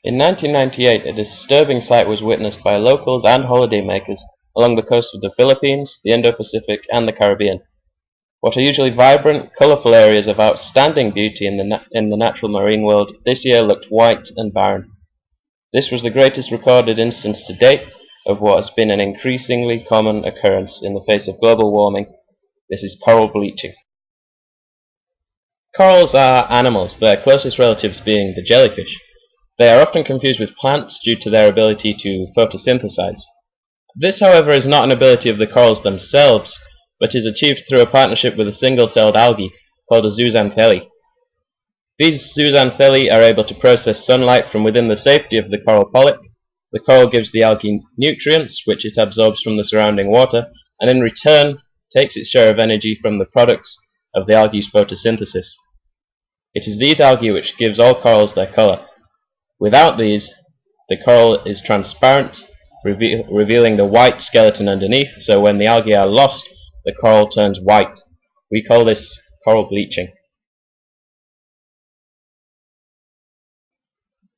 In 1998, a disturbing sight was witnessed by locals and holidaymakers along the coast of the Philippines, the Indo-Pacific, and the Caribbean. What are usually vibrant, colourful areas of outstanding beauty in the natural marine world this year looked white and barren. This was the greatest recorded instance to date of what has been an increasingly common occurrence in the face of global warming. This is coral bleaching. Corals are animals, their closest relatives being the jellyfish. They are often confused with plants due to their ability to photosynthesize. This, however, is not an ability of the corals themselves, but is achieved through a partnership with a single-celled algae called a zooxanthellae. These zooxanthellae are able to process sunlight from within the safety of the coral polyp. The coral gives the algae nutrients, which it absorbs from the surrounding water, and in return takes its share of energy from the products of the algae's photosynthesis. It is these algae which gives all corals their colour. Without these, the coral is transparent, revealing the white skeleton underneath, so when the algae are lost, the coral turns white. We call this coral bleaching.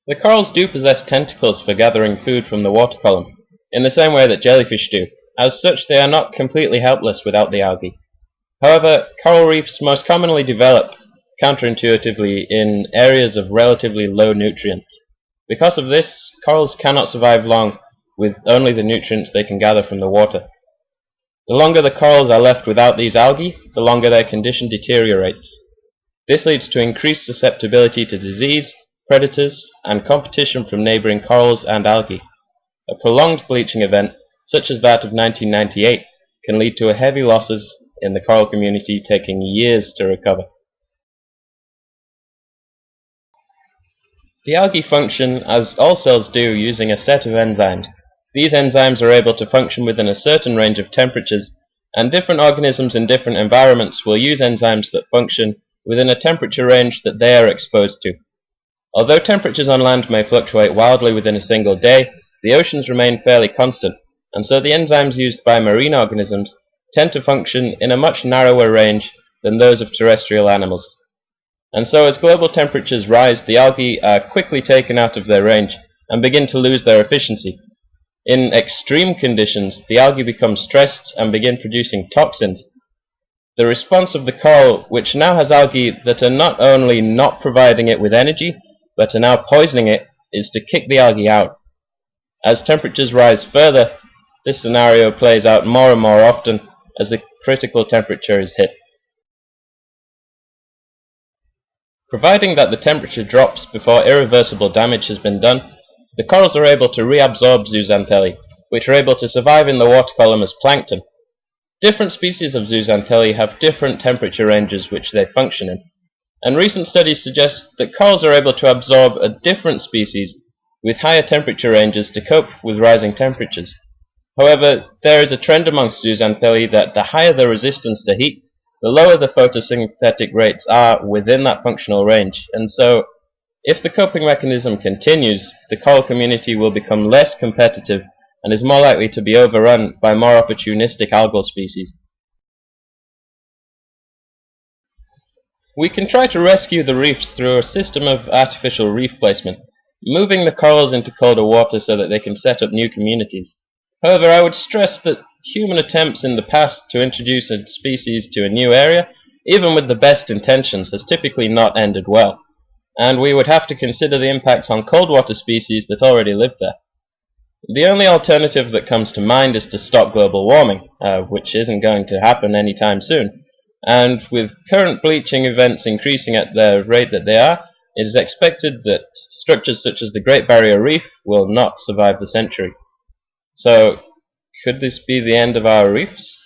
The corals do possess tentacles for gathering food from the water column, in the same way that jellyfish do. As such, they are not completely helpless without the algae. However, coral reefs most commonly develop counterintuitively in areas of relatively low nutrients. Because of this, corals cannot survive long with only the nutrients they can gather from the water. The longer the corals are left without these algae, the longer their condition deteriorates. This leads to increased susceptibility to disease, predators, and competition from neighbouring corals and algae. A prolonged bleaching event, such as that of 1998, can lead to heavy losses in the coral community, taking years to recover. The algae function as all cells do using a set of enzymes. These enzymes are able to function within a certain range of temperatures, and different organisms in different environments will use enzymes that function within a temperature range that they are exposed to. Although temperatures on land may fluctuate wildly within a single day, the oceans remain fairly constant, and so the enzymes used by marine organisms tend to function in a much narrower range than those of terrestrial animals. And so as global temperatures rise, the algae are quickly taken out of their range and begin to lose their efficiency. In extreme conditions, the algae become stressed and begin producing toxins. The response of the coral, which now has algae that are not only not providing it with energy, but are now poisoning it, is to kick the algae out. As temperatures rise further, this scenario plays out more and more often as the critical temperature is hit. Providing that the temperature drops before irreversible damage has been done, the corals are able to reabsorb zooxanthellae, which are able to survive in the water column as plankton. Different species of zooxanthellae have different temperature ranges which they function in, and recent studies suggest that corals are able to absorb a different species with higher temperature ranges to cope with rising temperatures. However, there is a trend amongst zooxanthellae that the higher the resistance to heat, the lower the photosynthetic rates are within that functional range, and so, if the coping mechanism continues, the coral community will become less competitive and is more likely to be overrun by more opportunistic algal species. We can try to rescue the reefs through a system of artificial reef placement, moving the corals into colder water so that they can set up new communities. However, I would stress that human attempts in the past to introduce a species to a new area, even with the best intentions, has typically not ended well, and we would have to consider the impacts on cold water species that already live there. The only alternative that comes to mind is to stop global warming, which isn't going to happen anytime soon, and with current bleaching events increasing at the rate that they are, it is expected that structures such as the Great Barrier Reef will not survive the century. So, could this be the end of our reefs?